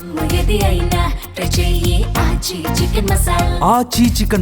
ఆచి chicken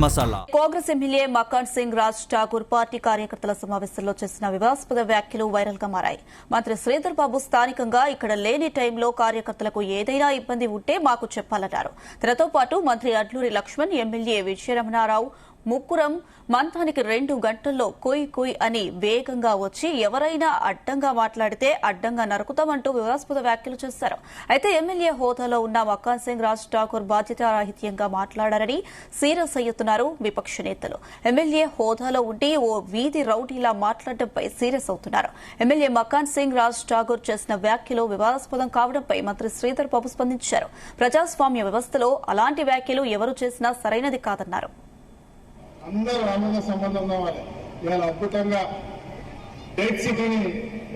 masala. Congress MLA Makhan Singh Raj Thakur party కార్యకర్తల సమావేశంలో చేసిన వివాదాస్పద వ్యాఖ్యలు వైరల్ గా మారాయి. మంత్రి శ్రీధర్ బాబు స్థానికంగా ఇక్కడ లేని టైంలో కార్యకర్తలకు ఏదైనా ఇబ్బంది ఉంటే మాకు చెప్పాలన్నారు. తనతో పాటు మంత్రి అడ్లూరి లక్ష్మణ్, ఎమ్మెల్యే విజయరమణారావు ముగ్గురం మంతానికి 2 గంటల్లో కుయ్ కుయ్ అని వేగంగా వచ్చి ఎవరైనా అడ్డంగా మాట్లాడితే అడ్డంగా నరుకుతామంటూ వివాదాస్పద వ్యాఖ్యలు చేశారు. అయితే ఎమ్మెల్యే హోదాలో ఉన్న మకాన్ సింగ్ రాజ్ ఠాకూర్ బాధ్యతారాహిత్యంగా మాట్లాడారని సీరియస్ అయ్యుతున్నారు విపక్ష నేతలు. ఎమ్మెల్యే హోదాలో ఉండి ఓ వీధి రౌడీలా మాట్లాడడంపై సీరియస్ అవుతున్నారు. ఎమ్మెల్యే మకాన్ సింగ్ రాజ్ ఠాకూర్ చేసిన వ్యాఖ్యలు వివాదాస్పదం కావడంపై మంత్రి శ్రీధర్ బాబు స్పందించారు. ప్రజాస్వామ్య వ్యవస్థలో అలాంటి వ్యాఖ్యలు ఎవరు చేసినా సరైనది కాదన్నారు. అందరూ ఆనంద సంబంధం కావాలి. ఇవాళ అద్భుతంగా డెడ్ సిటీని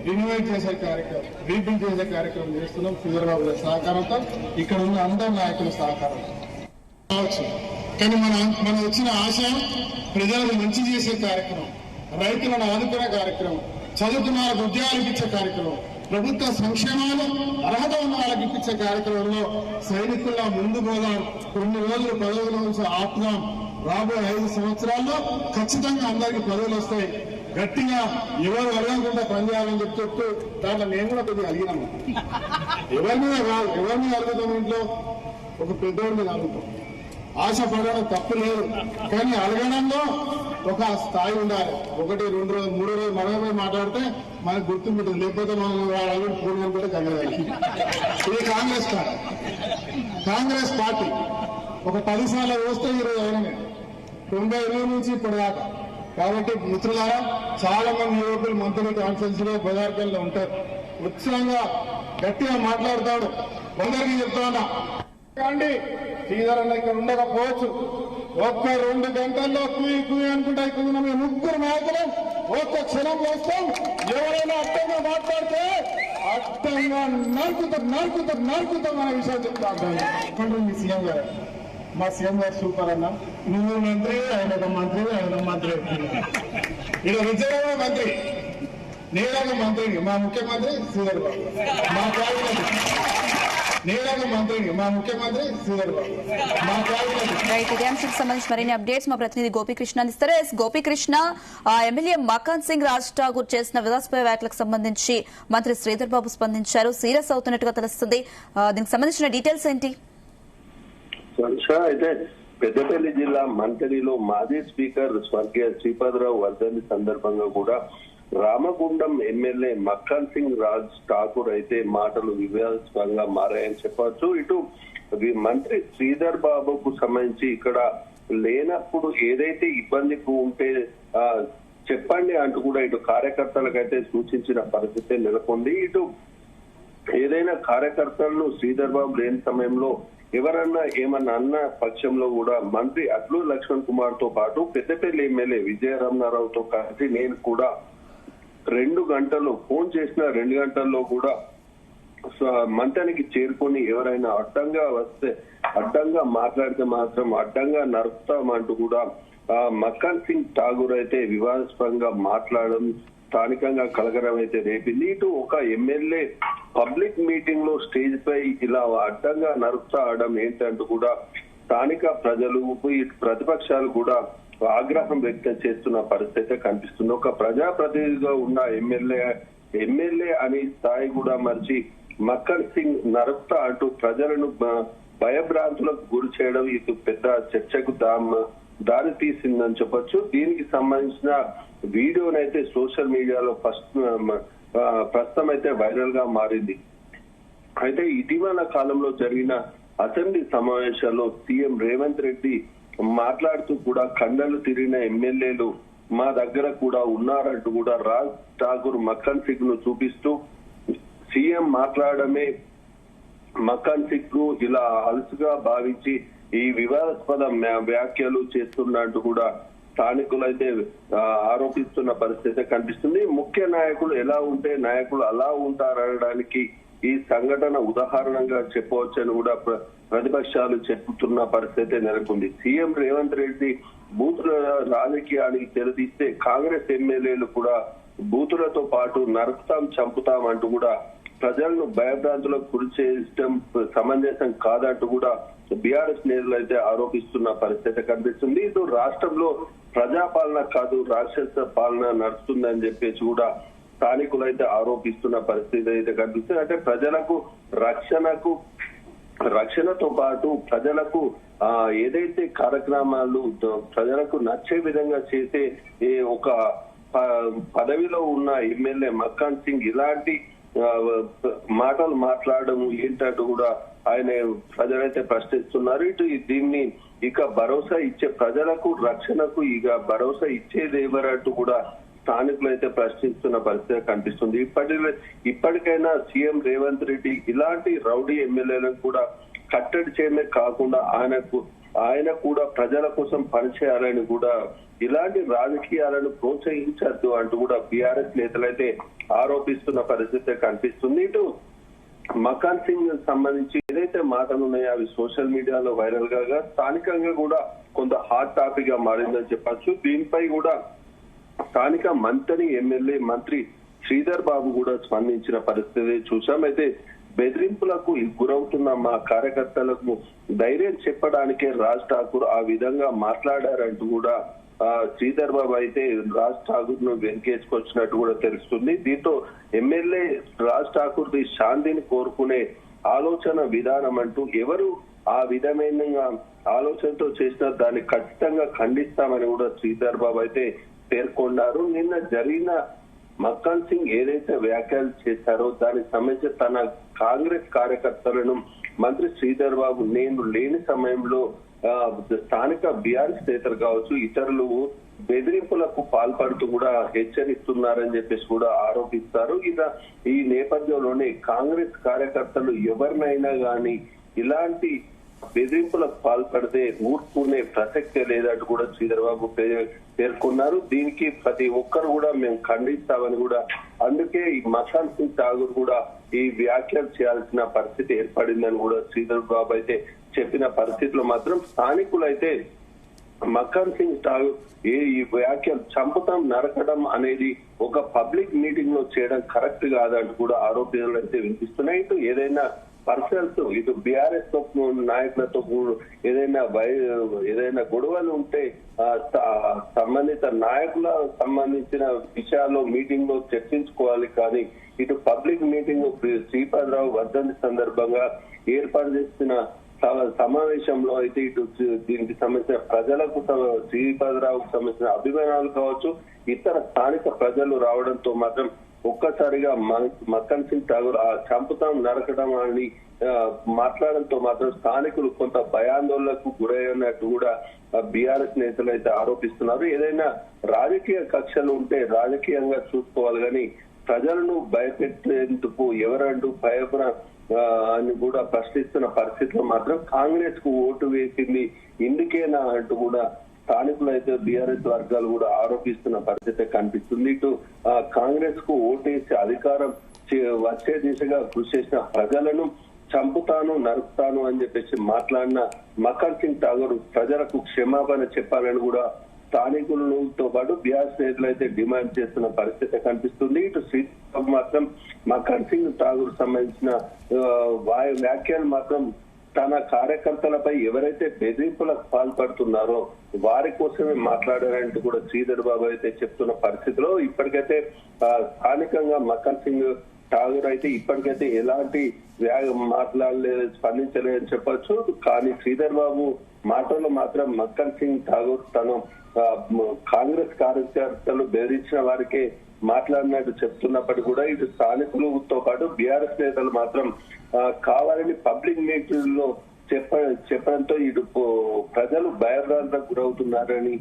రినోవేట్ చేసే కార్యక్రమం, రీబిల్డ్ చేసే కార్యక్రమం చేస్తున్నాం. శ్రీధర్ బాబు గారి సహకారంతో, ఇక్కడ ఉన్న అందరు నాయకుల సహకారం కావచ్చు. కానీ మన వచ్చిన ఆశయం ప్రజలకు మంచి చేసే కార్యక్రమం, రైతులను ఆదుకునే కార్యక్రమం, చదువుకున్న వాళ్ళకు ఉద్యోగాలు ఇచ్చే కార్యక్రమం, ప్రభుత్వ సంక్షేమాలు అర్హత ఉన్న వాళ్ళకి ఇప్పించే కార్యక్రమంలో సైనికుల్లా ముందు పోదాం. కొన్ని రోజులు పదవుల నుంచి ఆపుదాం. రాబోయే 5 సంవత్సరాల్లో ఖచ్చితంగా అందరికీ పదవులు వస్తాయి. గట్టిగా ఎవరు అడగకుండా పనిచేయాలని చెప్తూ దాంట్లో నేను కూడా కొద్దిగా అడిగినాము. ఎవరి మీద కాదు, ఎవరి మీద అడుగుతాం, ఇంట్లో ఒక పెద్దోడి మీద అడుగుతాం. ఆశ పడడం తప్పు లేదు, కానీ అడగడంలో ఒక స్థాయి ఉండాలి. 1, 2 రోజులు 3 రోజులు మనమే మాట్లాడితే మనకు గుర్తుంటుంది. లేకపోతే మనం అడుగు పూర్వం కూడా తగ్గలేదు. ఇది కాంగ్రెస్ పార్టీ ఒక 10 సార్లు వస్తే ఈరోజు అయినమే 98 నుంచి ఇప్పటిదాకా. కాబట్టి మిత్రులారా, చాలా మంది యువకులు మంత్రులు కాన్ఫరెన్స్ లో బజార్కల్లో ఉంటారు. ఉత్సాహంగా గట్టిగా మాట్లాడతాడు. అందరికీ చెప్తా ఉన్నా, శ్రీధర్ అన్న ఇక్కడ ఉండకపోవచ్చు. 1-2 గంటల్లో కుయ్ అనుకుంటా ఇక్కడ ఉన్న మేము 3 నాయకులు ఒక్క క్షణం వస్తాం. ఎవరైనా అర్థంగా మాట్లాడితే అర్థంగా నరుకుతాం అనే విషయం చెప్తాను. మీ సీఎం గారు, మా సీఎం గారు సూపర్ అన్న. నువ్వు మంత్రి, ఆయన ఒక మంత్రి ఈయన విజయవాడ మంత్రి, నేనొక మంత్రిని. మా ముఖ్యమంత్రి శ్రీధర్ బాబు, మా క్యాబినెట్ ఇదే అంశానికి సంబంధించి మరిన్ని అప్డేట్స్ మా ప్రతినిధి గోపీకృష్ణ అందిస్తారు. గోపీకృష్ణ, ఎమ్మెల్యే మకాన్ సింగ్ రాజ్ ఠాకూర్ చేసిన వివాదాస్పద వ్యాఖ్యలకు సంబంధించి మంత్రి శ్రీధర్ బాబు స్పందించారు. సీరియస్ అవుతున్నట్టుగా తెలుస్తుంది. దీనికి సంబంధించిన డీటెయిల్స్ ఏంటి? అయితే పెద్దపల్లి జిల్లా మంతరిలో మాజీ స్పీకర్ స్వర్గీయ శ్రీపాదరావు వర్ధంతి సందర్భంగా కూడా రామగుండం ఎమ్మెల్యే మకాన్ సింగ్ రాజ్ ఠాకూర్ అయితే మాటలు వివాదాస్పదంగా మారాయని చెప్పవచ్చు. ఇటు మంత్రి శ్రీధర్ బాబుకు సంబంధించి ఇక్కడ లేనప్పుడు ఏదైతే ఇబ్బందికి ఉంటే చెప్పండి అంటూ కూడా ఇటు కార్యకర్తలకైతే సూచించిన పరిస్థితి నెలకొంది. ఇటు ఏదైనా కార్యకర్తలను శ్రీధర్ బాబు లేని సమయంలో ఎవరన్నా ఏమన్నా అన్న పక్షంలో కూడా మంత్రి అడ్లూరి లక్ష్మణ్ కుమార్ తో పాటు పెద్దపల్లి ఎమ్మెల్యే విజయరమణారావుతో కలిసి నేను కూడా 2 గంటల్లో ఫోన్ చేసిన 2 గంటల్లో కూడా మంతానికి చేరుకొని ఎవరైనా అడ్డంగా వస్తే, అడ్డంగా మాట్లాడితే మాత్రం అడ్డంగా నరుకుతామంటూ కూడా మకాన్ సింగ్ ఠాకూర్ అయితే వివాదాస్పదంగా మాట్లాడడం స్థానికంగా కలగడం అయితే రేపింది. ఇటు ఒక ఎమ్మెల్యే పబ్లిక్ మీటింగ్ లో స్టేజ్ పై ఇలా అడ్డంగా నరుకుతాడడం ఏంటంటూ కూడా స్థానిక ప్రజలు, ఇటు ప్రతిపక్షాలు కూడా ఆగ్రహం వ్యక్తం చేస్తున్న పరిస్థితి కనిపిస్తుంది. ఒక ప్రజాప్రతినిధిగా ఉన్న ఎమ్మెల్యే అనే స్థాయి కూడా మరిచి మకాన్ సింగ్ నరుకుతా అంటూ ప్రజలను భయభ్రాంతులకు గురి చేయడం ఇది పెద్ద చర్చకు దారి తీసిందని చెప్పొచ్చు. దీనికి సంబంధించిన వీడియోనైతే సోషల్ మీడియాలో ప్రస్తుతం అయితే వైరల్ గా మారింది. అయితే ఇటీవల కాలంలో జరిగిన అసెంబ్లీ సమావేశాల్లో సీఎం రేవంత్ రెడ్డి మాట్లాడుతూ కూడా కండలు తిరిగిన ఎమ్మెల్యేలు మా దగ్గర కూడా ఉన్నారంటూ కూడా రాజ్ ఠాకూర్ మకాన్ సింగ్ ను చూపిస్తూ సీఎం మాట్లాడమే మకాన్ సింగ్ ను ఇలా అలసుగా భావించి ఈ వివాదాస్పద వ్యాఖ్యలు చేస్తున్నట్టు కూడా స్థానికులైతే ఆరోపిస్తున్న పరిస్థితి కనిపిస్తుంది. ముఖ్య నాయకులు ఎలా ఉంటే నాయకులు అలా ఉంటారనడానికి ఈ సంఘటన ఉదాహరణగా చెప్పవచ్చని కూడా ప్రతిపక్షాలు చెప్పుతున్న పరిస్థితి నెలకొంది. సీఎం రేవంత్ రెడ్డి బూతుల రాజకీయానికి తెరదీస్తే కాంగ్రెస్ ఎమ్మెల్యేలు కూడా బూతులతో పాటు నరుకుతాం, చంపుతాం అంటూ కూడా ప్రజలను భయభ్రాంతులకు గురి చేయడం సమంజసం కాదంటూ కూడా బీఆర్ఎస్ నేతలు అయితే ఆరోపిస్తున్న పరిస్థితి కనిపిస్తుంది. ఇటు రాష్ట్రంలో ప్రజాపాలన కాదు రాక్షస పాలన నడుస్తుందని చెప్పేసి కూడా స్థానికులు అయితే ఆరోపిస్తున్న పరిస్థితి అయితే కనిపిస్తుంది. అంటే ప్రజలకు రక్షణతో పాటు ప్రజలకు ఏదైతే కార్యక్రమాలు ప్రజలకు నచ్చే విధంగా చేసే ఒక పదవిలో ఉన్న ఎమ్మెల్యే మక్కాన్ సింగ్ ఇలాంటి మాటలు మాట్లాడడం ఏంటంటూ కూడా ఆయన ప్రజలైతే ప్రశ్నిస్తున్నారు. ఇటు దీన్ని ఇక భరోసా ఇచ్చే ప్రజలకు రక్షణకు ఇక భరోసా ఇచ్చేది ఎవరంటూ కూడా స్థానికులు అయితే ప్రశ్నిస్తున్న పరిస్థితి కనిపిస్తుంది. ఇప్పటికైనా సీఎం రేవంత్ రెడ్డి ఇలాంటి రౌడీ ఎమ్మెల్యేలను కూడా కట్టడి చేయడమే కాకుండా ఆయన కూడా ప్రజల కోసం పనిచేయాలని కూడా ఇలాంటి రాజకీయాలను ప్రోత్సహించద్దు అంటూ కూడా బీఆర్ఎస్ నేతలైతే ఆరోపిస్తున్న పరిస్థితి కనిపిస్తుంది. ఇటు మకాన్ సింగ్ సంబంధించి ఏదైతే మాటలు ఉన్నాయో అవి సోషల్ మీడియాలో వైరల్ గా స్థానికంగా కూడా కొంత హాట్ టాపిక్ గా మారిందని చెప్పచ్చు. దీనిపై కూడా స్థానిక మంత్రి ఎమ్మెల్యే మంత్రి శ్రీధర్ బాబు కూడా స్పందించిన పరిస్థితి చూసాం. అయితే బెదిరింపులకు గురవుతున్న మా కార్యకర్తలకు ధైర్యం చెప్పడానికే రాజ్ ఠాకూర్ ఆ విధంగా మాట్లాడారంటూ కూడా శ్రీధర్ బాబు అయితే రాజ్ ఠాకూర్ ను వెనకేసుకొచ్చినట్టు కూడా తెలుస్తుంది. దీంతో ఎమ్మెల్యే రాజ్ ఠాకూర్ ది శాంతిని కోరుకునే ఆలోచన విధానం అంటూ ఎవరు ఆ విధమైన ఆలోచనతో చేసిన దాన్ని ఖచ్చితంగా ఖండిస్తామని కూడా శ్రీధర్ బాబు అయితే పేర్కొన్నారు. నిన్న జరిగిన మక్కాన్ సింగ్ ఏదైతే వ్యాఖ్యలు చేశారో దానికి సంబంధించి తన కాంగ్రెస్ కార్యకర్తలను మంత్రి శ్రీధర్ బాబు నేను లేని సమయంలో స్థానిక బీఆర్ఎస్ నేతలు కావచ్చు ఇతరులు బెదిరింపులకు పాల్పడుతూ కూడా హెచ్చరిస్తున్నారని చెప్పేసి కూడా ఆరోపిస్తారు. ఈ నేపథ్యంలోనే కాంగ్రెస్ కార్యకర్తలు ఎవరినైనా గాని ఇలాంటి బెదిరింపులకు పాల్పడితే ఊరుకునే ప్రసక్తే లేదంటూ కూడా శ్రీధర్ బాబు పేర్కొన్నారు. దీనికి ప్రతి ఒక్కరు కూడా మేము ఖండిస్తామని కూడా అందుకే ఈ మకాన్ సింగ్ ఠాకూర్ కూడా ఈ వ్యాఖ్యలు చేయాల్సిన పరిస్థితి ఏర్పడిందని కూడా శ్రీధర్ బాబు అయితే చెప్పిన పరిస్థితిలో మాత్రం స్థానికులు అయితే మకాన్ సింగ్ ఠాకూర్ ఈ వ్యాఖ్యలు చంపుతాం నరకడం అనేది ఒక పబ్లిక్ మీటింగ్ లో చేయడం కరెక్ట్ కాదంటూ కూడా ఆరోపణలు అయితే వినిపిస్తున్నాయి. ఇటు ఏదైనా పర్సనల్స్ ఇటు బీఆర్ఎస్ నాయకులతో ఏదైనా గొడవలు ఉంటే సంబంధిత నాయకుల సంబంధించిన విషయాల్లో మీటింగ్ లో చర్చించుకోవాలి. కానీ ఇటు పబ్లిక్ మీటింగ్ శ్రీపాదరావు వర్ధంతి సందర్భంగా ఏర్పాటు చేసిన సమావేశంలో అయితే ఇటు దీనికి సంబంధించిన ప్రజలకు శ్రీపాదరావుకు సంబంధించిన అభిమానాలు కావచ్చు ఇతర స్థానిక ప్రజలు రావడంతో మాత్రం ఒక్కసారిగా మక్కన్ సింగ్ ఠాకూర్ ఆ చంపుతాం నరకడం అని మాట్లాడడంతో మాత్రం స్థానికులు కొంత భయాందోళనకు గురైనట్టు కూడా బీఆర్ఎస్ నేతలు అయితే ఆరోపిస్తున్నారు. ఏదైనా రాజకీయ కక్షలు ఉంటే రాజకీయంగా చూసుకోవాలి కానీ ప్రజలను భయపెట్టేందుకు ఎవరంటూ భయపడ అని కూడా ప్రశ్నిస్తున్న పరిస్థితిలో మాత్రం కాంగ్రెస్ కు ఓటు వేసింది ఇందుకేనా అంటూ కూడా స్థానికులు అయితే బీఆర్ఎస్ వర్గాలు కూడా ఆరోపిస్తున్న పరిస్థితి కనిపిస్తుంది. ఇటు కాంగ్రెస్ కు ఓటేసి అధికారం వచ్చే దిశగా కృషి చేసిన ప్రజలను చంపుతాను నరుకుతాను అని చెప్పేసి మాట్లాడిన మక్కన్ సింగ్ ఠాకూర్ ప్రజలకు క్షమాపణ చెప్పాలని కూడా స్థానికులతో పాటు బీఆర్ఎస్ నేతలు అయితే డిమాండ్ చేస్తున్న పరిస్థితి కనిపిస్తుంది. ఇటు శ్రీబాబు మాత్రం మక్కన్ సింగ్ ఠాకూర్ సంబంధించిన వ్యాఖ్యలు మాత్రం తన కార్యకర్తలపై ఎవరైతే బెదిరింపులకు పాల్పడుతున్నారో వారి కోసమే మాట్లాడారంటూ కూడా శ్రీధర్ బాబు అయితే చెప్తున్న పరిస్థితిలో ఇప్పటికైతే స్థానికంగా మక్కన్ సింగ్ ఠాకూర్ అయితే ఇప్పటికైతే ఎలాంటి మాట్లాడలేదు స్పందించలేదని చెప్పొచ్చు. కానీ శ్రీధర్ బాబు మాటల్లో మాత్రం మక్కన్ సింగ్ ఠాకూర్ తను కాంగ్రెస్ కార్యకర్తలు బెదిరించిన వారికే మాట్లాడినట్టు చెప్తున్నప్పటికీ కూడా ఇటు స్థానికులతో పాటు బీఆర్ఎస్ నేతలు మాత్రం కావాలని పబ్లిక్ మీటింగ్ లో చెప్పడంతో ఇటు ప్రజలు భయభ్రాంతకు గురవుతున్నారని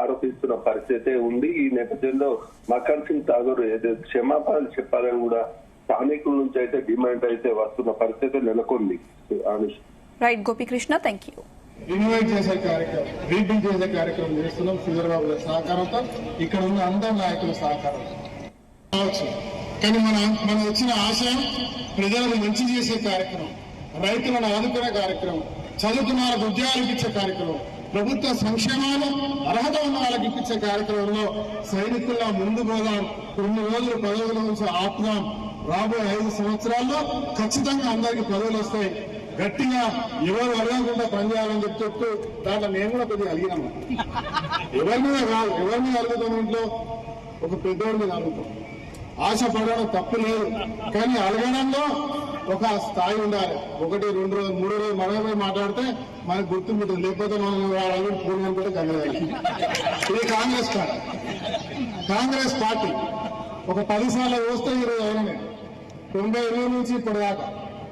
ఆరోపిస్తున్న పరిస్థితి ఉంది. ఈ నేపథ్యంలో మక్కన్ సింగ్ ఠాకూర్ క్షమాపణలు చెప్పాలని కూడా స్థానికుల నుంచి అయితే డిమాండ్ అయితే వస్తున్న పరిస్థితి నెలకొంది. Right Gopikrishna, thank you. Renovate చేసే కార్యక్రమం రీబిల్డ్ చేసే కార్యక్రమం చేస్తున్నాం శ్రీధర్ బాబు గారి సహకారంతో ఇక్కడ ఉన్న అందరు నాయకుల సహకారం కావచ్చు. కానీ మన వచ్చిన ఆశయం ప్రజలను మంచి చేసే కార్యక్రమం, రైతులను ఆదుకునే కార్యక్రమం, చదువుకున్న వాళ్ళకి ఉద్యోగాలకు ఇచ్చే కార్యక్రమం, ప్రభుత్వ సంక్షేమాలు అర్హత ఉన్న వాళ్ళకి ఇప్పించే కార్యక్రమంలో సైనికుల్లో ముందు పోదాం, 2 రోజులు పదవుల నుంచి ఆపుదాం, రాబోయే 5 సంవత్సరాల్లో ఖచ్చితంగా అందరికీ పదవులు వస్తాయి. గట్టిగా ఎవరు అడగకుండా పనిచేయాలని చెప్తూ దాంట్లో నేను కూడా కొద్దిగా అడిగినాము. ఎవరి మీద కాదు, ఎవరి మీద అడుగుతాం, ఇంట్లో ఒక పెద్దోడి మీద అడుగుతాం. ఆశపడడం తప్పు లేదు, కానీ అడగడంలో ఒక స్థాయి ఉండాలి. 1, 2 రోజులు 3 రోజులు మనమే మాట్లాడితే మనకు గుర్తుంటుంది, లేకపోతే మనం అడుగు పూర్వం కూడా కలగాలి. ఇది కాంగ్రెస్ పార్టీ ఒక 10 సార్లు వస్తే 20 అయినా 98 నుంచి ఇప్పటిదాకా.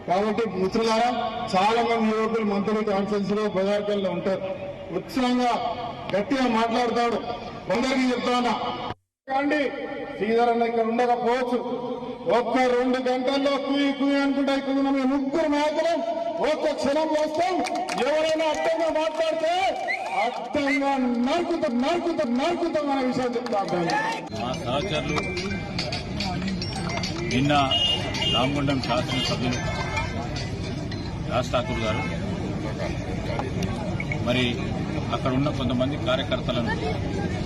కాబట్టి మిత్రులారా, చాలా మంది యువకులు మంత్రి కాన్ఫరెన్స్ లో పదార్థాల్లో ఉంటారు. ఉత్సాహంగా గట్టిగా మాట్లాడతాడు. అందరికీ చెప్తానా అండి, శ్రీధర్ అన్న ఇక్కడ ఉండకపోవచ్చు, 1-2 గంటల్లో కుయ్యి అనుకుంటా ఇక్కడ ఉన్న మీ 3 నాయకులు ఒక్క క్షణం వస్తాం. ఎవరైనా అడ్డంగా మాట్లాడితే అడ్డంగా నరుకుతాం అనే విషయం చెప్తా. మా సహచరులు నిన్న రామగుండం శాసనసభ్యులు రాజ్ ఠాకూర్ గారు మరి అక్కడ ఉన్న కొంతమంది కార్యకర్తలను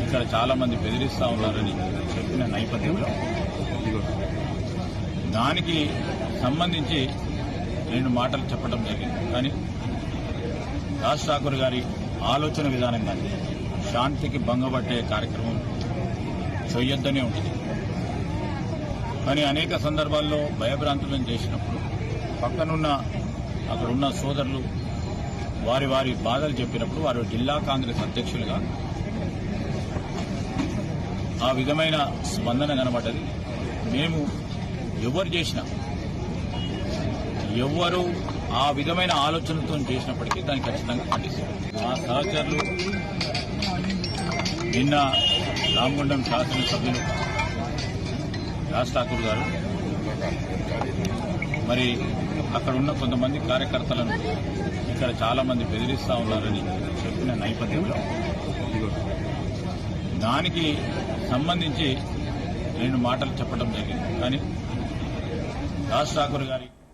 ఇక్కడ చాలా మంది బెదిరిస్తా ఉన్నారని చెప్పిన నేపథ్యంలో దానికి సంబంధించి 2 మాటలు చెప్పడం జరిగింది. కానీ రాజ్ ఠాకూర్ గారి ఆలోచన విధానం కానీ శాంతికి భంగపట్టే కార్యక్రమం చేయొద్దనే ఉంటుంది. కానీ అనేక సందర్భాల్లో భయభ్రాంతులను చేసినప్పుడు పక్కనున్న అక్కడున్న సోదరులు వారి బాధలు చెప్పినప్పుడు వారు జిల్లా కాంగ్రెస్ అధ్యక్షులుగా ఆ విధమైన స్పందన కనబడ్డది. మేము ఎవరు చేసినా, ఎవరు ఆ విధమైన ఆలోచనతో చేసినప్పటికీ దాన్ని ఖచ్చితంగా ఖండిస్తాం. మా సహచరులు నిన్న రామగుండం శాసనసభ్యులు రాజ్ ఠాకూర్ గారు మరి అక్కడ ఉన్న కొంతమంది కార్యకర్తలను ఇక్కడ చాలా మంది బెదిరిస్తా ఉన్నారని చెప్పిన నేపథ్యంలో దానికి సంబంధించి 2 మాటలు చెప్పడం జరిగింది. కానీ రాజ్ ఠాకూర్ గారి